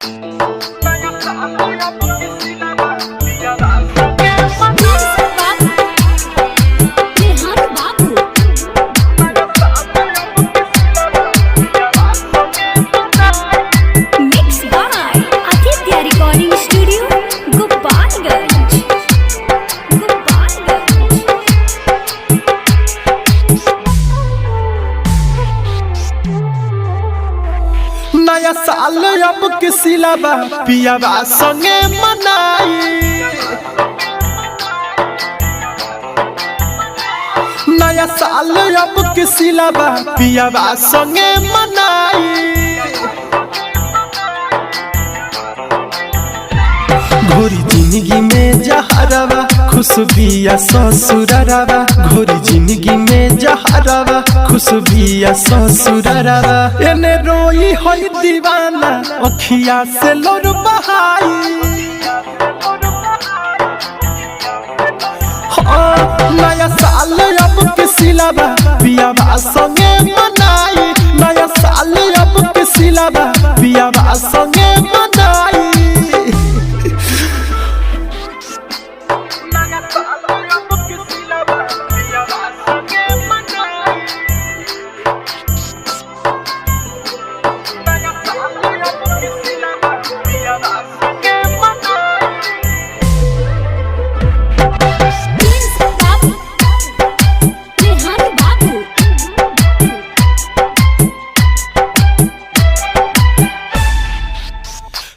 नया साल अब किसी लाबा पियाबा संगे मनाई। नया साल अब किसी लाबा पियाबा संगे मनाई। घोरी जिंदगी में जहरवा खुशबिया ससुरवा। घोरी जिंदगी में जहरवा खुशबिया ससुरवा। एने रोई होई दीवाना अखिया से लोर बहाई। नया साल अब किसी लाबा पियाबा संगे मनाई। नया साल अब किसी लाबा पियाबा संगे मनाई।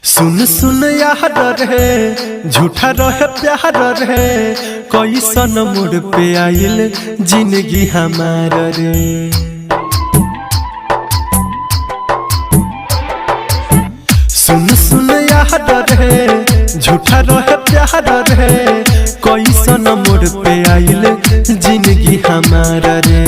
सुन सुन यार रे झूठा रहे प्यार रे। कैसन मोड़ पे आइल जिंदगी हमार रे। सुन सुन यार रे झूठा रहे प्यार रे। कैसन मोड़ पे आइल जिंदगी हमार रे।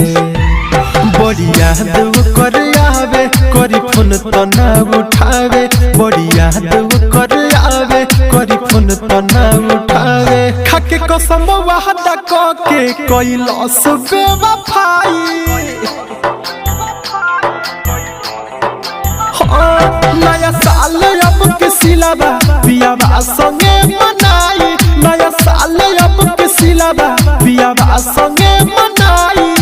बड़ी याद कर आवे करी फोन तो ना उठावे। बड़ी याद कर आवे करी फोन तो ना उठावे। खाके कसम वादा के कैलस बेवफाई। नया साल अब किसी लाबा पियाबा संगे मनाई। नया साल अब किसी लाबा पियाबा संगे मनाई।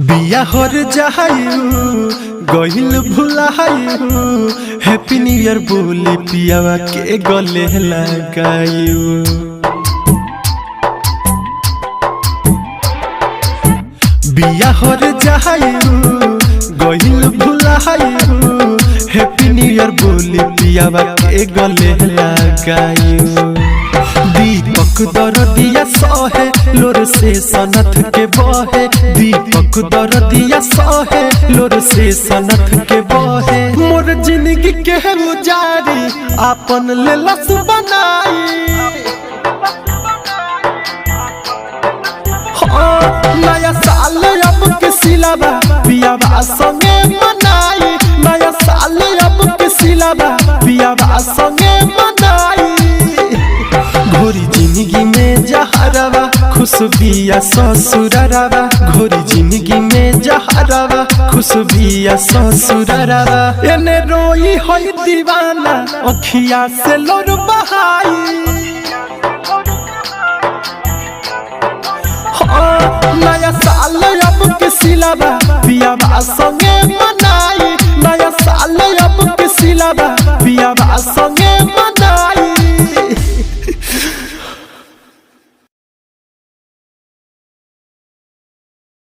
बिया हर जायू गहिल भुलायू। हैप्पी न्यू ईयर बोली पियावा के गले लगायू। बिया हर जायू गहिल भुलायू। हैप्पी न्यू ईयर बोली पियावा के गले लगायू। दीपक दरदिया सहे लोर से सनथ के बहे। दीपक दरदिया सहे लोर से सनथ के बहे। मोर जिंदगी के उजारी आपन लेलस बनाई। नया साल अब किसी लाबा पियाबा संगे मनाई। नया साल अब किसी लाबा पियाबा संगे मनाई। घोरी जिंदगी में जहरवा खुशबिया ससुरवा। घोरी जिंदगी में जहरवा खुशबिया ससुरवा। एने रोई होई दीवाना अखिया से लोर बहाई। नया साल अब किसी लाबा पियाबा संगे मनाई। नया साल अब किसी लाबा पियाबा संगे मनाई।